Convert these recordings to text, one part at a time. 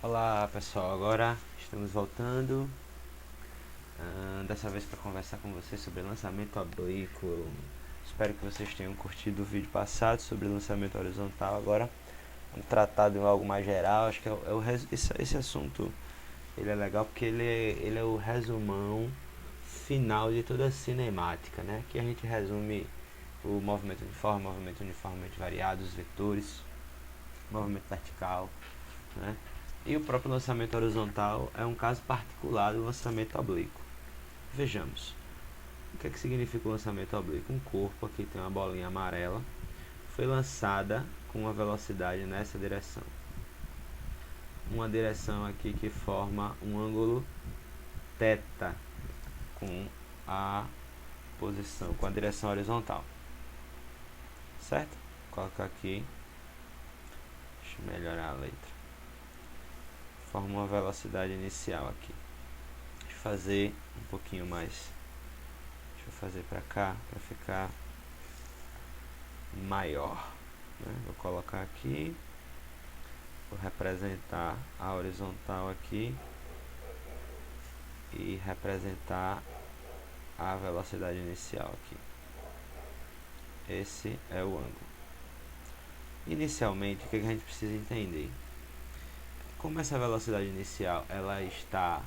Olá pessoal, agora estamos voltando, dessa vez para conversar com vocês sobre lançamento oblíquo. Espero que vocês tenham curtido o vídeo passado sobre lançamento horizontal. Agora vamos tratar de algo mais geral. Acho que esse assunto ele é legal porque ele é o resumão final de toda a cinemática, né? Que a gente resume o movimento uniformemente variado, os vetores, movimento vertical, né? E o próprio lançamento horizontal é um caso particular do lançamento oblíquo. Vejamos, o que significa o lançamento oblíquo? Um corpo, aqui tem uma bolinha amarela, foi lançada com uma velocidade nessa direção. Uma direção aqui que forma um ângulo θ com a posição, com a direção horizontal. Certo? Vou colocar aqui, deixa eu melhorar a letra. Forma uma velocidade inicial aqui. Deixa eu fazer um pouquinho mais. Deixa eu fazer para cá, para ficar maior, né? Vou colocar aqui, vou representar a horizontal aqui e representar a velocidade inicial aqui. Esse é o ângulo. Inicialmente, o que a gente precisa entender? Como essa velocidade inicial ela está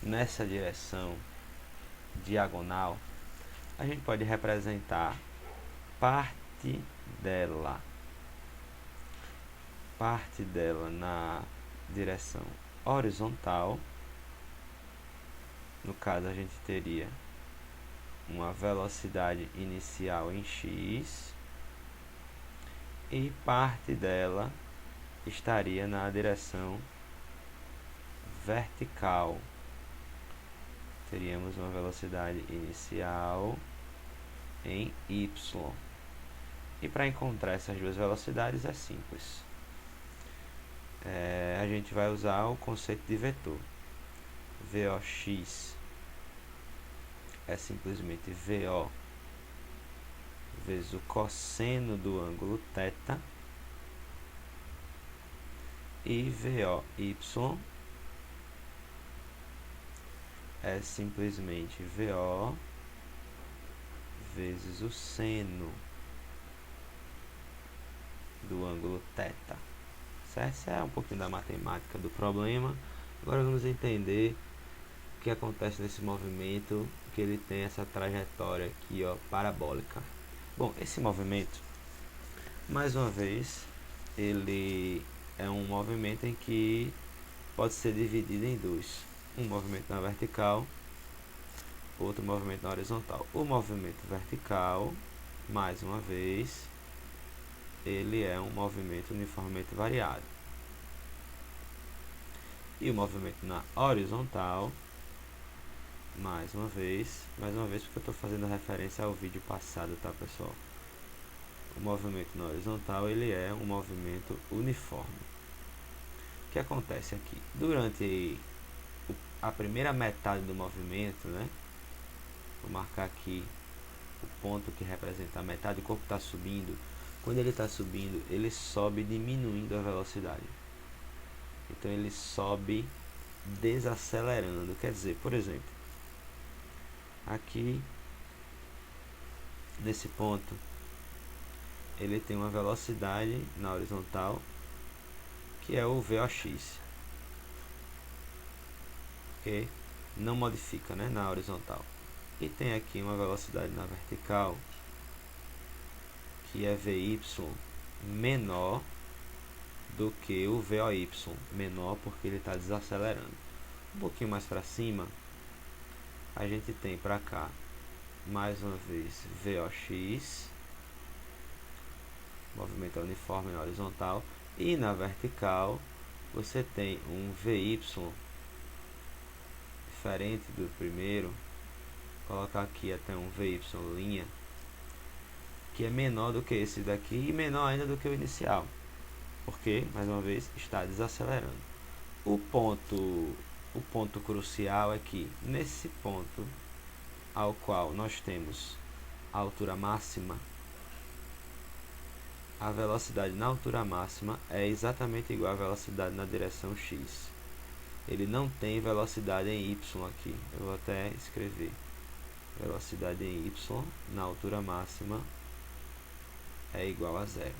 nessa direção diagonal, a gente pode representar parte dela na direção horizontal. No caso, a gente teria uma velocidade inicial em x e parte dela estaria na direção vertical. Teríamos uma velocidade inicial em y. E para encontrar essas duas velocidades é simples. A gente vai usar o conceito de vetor. Vox é simplesmente VO vezes o cosseno do ângulo θ, e VOY é simplesmente VO vezes o seno do ângulo θ. Certo? Essa é um pouquinho da matemática do problema. Agora vamos entender o que acontece nesse movimento, que ele tem essa trajetória aqui, ó, parabólica. Bom, esse movimento, mais uma vez, ele é um movimento em que pode ser dividido em dois. Um movimento na vertical, outro movimento na horizontal. O movimento vertical, mais uma vez, ele é um movimento uniformemente variado. E o movimento na horizontal, mais uma vez porque eu estou fazendo referência ao vídeo passado, tá pessoal? O movimento na horizontal, ele é um movimento uniforme. O que acontece aqui? Durante a primeira metade do movimento, né? Vou marcar aqui o ponto que representa a metade, o corpo está subindo. Quando ele está subindo, ele sobe diminuindo a velocidade. Então ele sobe desacelerando. Quer dizer, por exemplo, aqui nesse ponto, ele tem uma velocidade na horizontal que é o Vox, que não modifica, né, na horizontal. E tem aqui uma velocidade na vertical que é Vy menor do que o Voy, menor porque ele está desacelerando. Um pouquinho mais para cima, a gente tem para cá, mais uma vez, Vox, movimento uniforme na horizontal, e na vertical você tem um Vy diferente do primeiro. Vou colocar aqui até um Vy linha, que é menor do que esse daqui e menor ainda do que o inicial, porque, mais uma vez, está desacelerando. O ponto crucial é que, nesse ponto ao qual nós temos a altura máxima, a velocidade na altura máxima é exatamente igual à velocidade na direção x. Ele não tem velocidade em y aqui. Eu vou até escrever. Velocidade em y na altura máxima é igual a zero.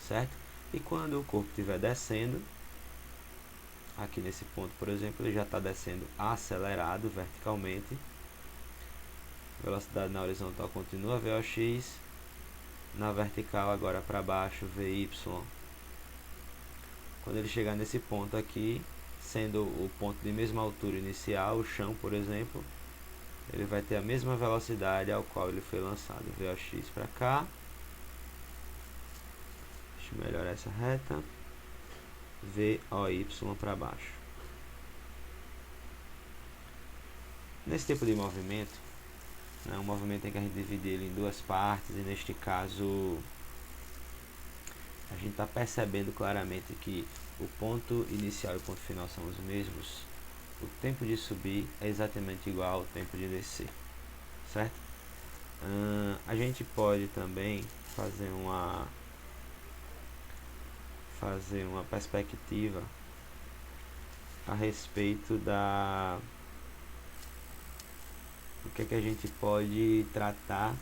Certo? E quando o corpo estiver descendo, aqui nesse ponto, por exemplo, ele já está descendo acelerado verticalmente. Velocidade na horizontal continua VOX. Na vertical, agora para baixo, VY. Quando ele chegar nesse ponto aqui, sendo o ponto de mesma altura inicial, o chão, por exemplo, ele vai ter a mesma velocidade ao qual ele foi lançado. VOX para cá. Deixa eu melhorar essa reta. VOY para baixo. Nesse tipo de movimento, um movimento em que a gente divide ele em duas partes, e neste caso a gente está percebendo claramente que o ponto inicial e o ponto final são os mesmos. O tempo de subir é exatamente igual ao tempo de descer, certo? A gente pode também fazer uma perspectiva a respeito da o que a gente pode tratar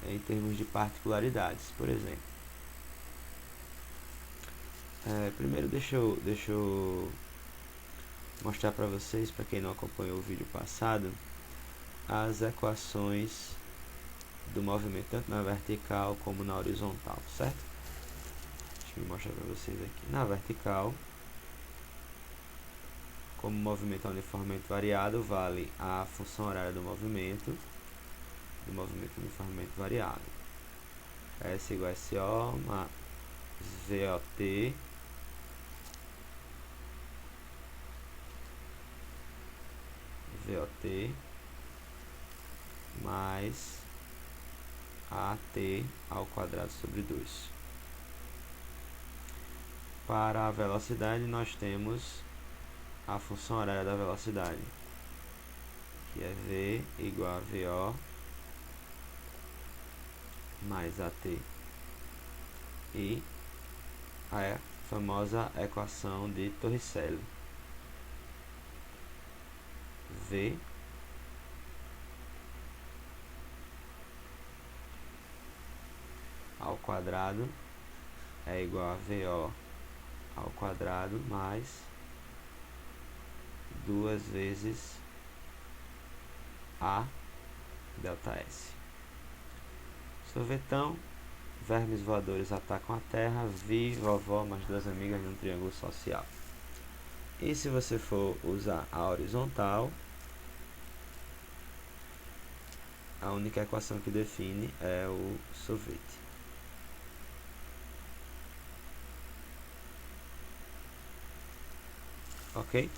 em termos de particularidades. Por exemplo, primeiro deixa eu mostrar para vocês, para quem não acompanhou o vídeo passado, as equações do movimento tanto na vertical como na horizontal, certo? Deixa eu mostrar para vocês aqui. Na vertical, como o movimento é uniformemente variado, vale a função horária do movimento uniformemente variado. S igual a SO mais VOT mais AT ao quadrado sobre 2. Para a velocidade, nós temos a função horária da velocidade, que é V igual a VO mais AT. E a famosa equação de Torricelli. V ao quadrado é igual a VO ao quadrado mais 2 vezes A delta S. Sorvetão, vermes voadores atacam a terra, vi vovó mais duas amigas num triângulo social. E se você for usar a horizontal, a única equação que define é o sorvete. Ok?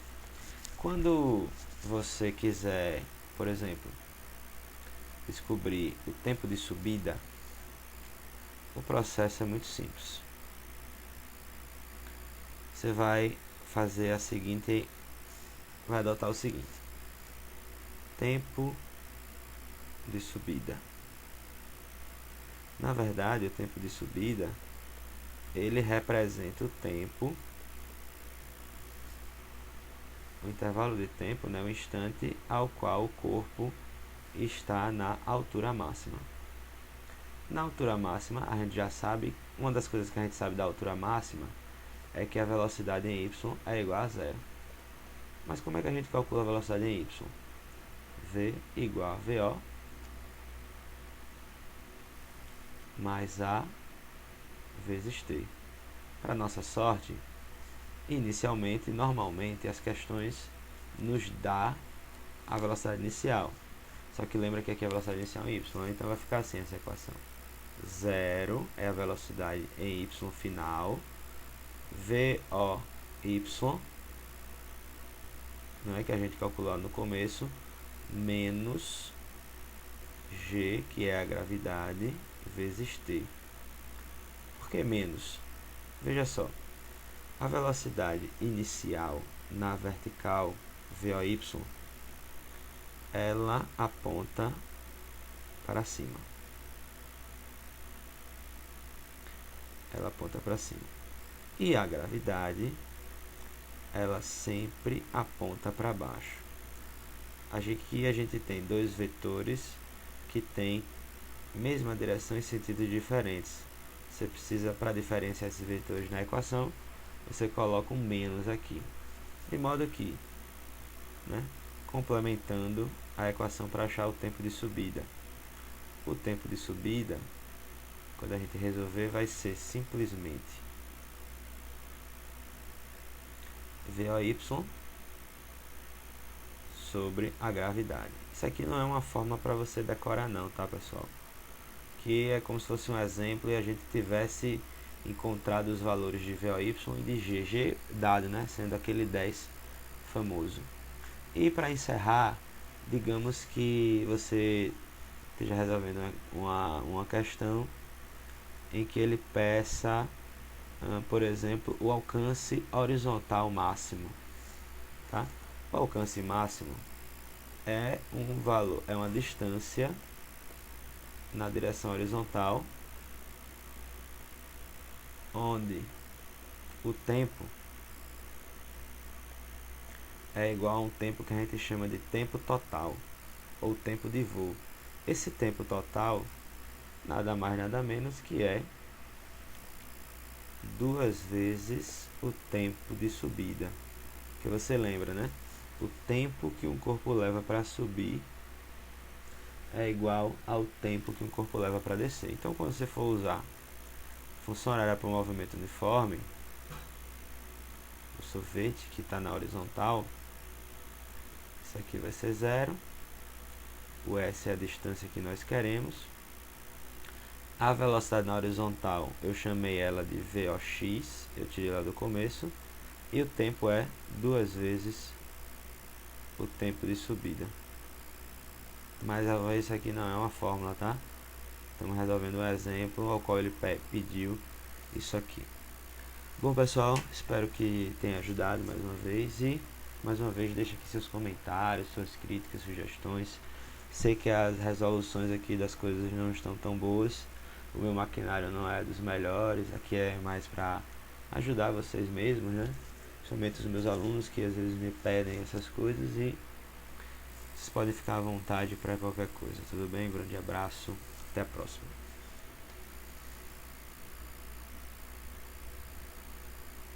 Quando você quiser, por exemplo, descobrir o tempo de subida, o processo é muito simples. Você vai fazer vai adotar o seguinte: tempo de subida. Na verdade, o tempo de subida, ele representa o tempo, o intervalo de tempo, o instante ao qual o corpo está na altura máxima. Na altura máxima, a gente já sabe, uma das coisas que a gente sabe da altura máxima é que a velocidade em y é igual a zero. Mas como é que a gente calcula a velocidade em y? V igual a VO mais A vezes T. Para nossa sorte, normalmente as questões nos dá a velocidade inicial. Só que lembra que aqui a velocidade inicial é y, então vai ficar assim essa equação. 0 é a velocidade em y final, VOY, não é que a gente calculou no começo, menos G, que é a gravidade, vezes T. Por que menos? Veja só, a velocidade inicial na vertical, VOY, ela aponta para cima. ela aponta para cima. E a gravidade, ela sempre aponta para baixo. Aqui a gente tem dois vetores que têm mesma direção em sentidos diferentes. Você precisa, para diferenciar esses vetores na equação, você coloca um menos aqui. De modo que, né, complementando a equação para achar o tempo de subida. O tempo de subida, quando a gente resolver, vai ser simplesmente VOY sobre a gravidade. Isso aqui não é uma forma para você decorar não, tá, pessoal? Que é como se fosse um exemplo e a gente tivesse encontrado os valores de VOY e de G dado, né, sendo aquele 10 famoso. E para encerrar, digamos que você esteja resolvendo uma questão em que ele peça, por exemplo, o alcance horizontal máximo, tá? O alcance máximo é um valor, é uma distância na direção horizontal, onde o tempo é igual a um tempo que a gente chama de tempo total, ou tempo de voo. Esse tempo total, nada mais nada menos que é 2 vezes o tempo de subida. Que você lembra, né? O tempo que um corpo leva para subir é igual ao tempo que um corpo leva para descer. Então, quando você for usar função horária para o movimento uniforme, o sorvete que está na horizontal, isso aqui vai ser 0. O S é a distância que nós queremos. A velocidade na horizontal, eu chamei ela de VOX, eu tirei ela do começo. E o tempo é 2 vezes o tempo de subida. Mas isso aqui não é uma fórmula, tá? Estamos resolvendo um exemplo ao qual ele pediu isso aqui. Bom, pessoal, espero que tenha ajudado mais uma vez. E mais uma vez deixe aqui seus comentários, suas críticas, sugestões. Sei que as resoluções aqui das coisas não estão tão boas. O meu maquinário não é dos melhores. Aqui é mais para ajudar vocês mesmos, né? Principalmente os meus alunos que às vezes me pedem essas coisas. E vocês podem ficar à vontade para qualquer coisa. Tudo bem? Um grande abraço. Até a próxima.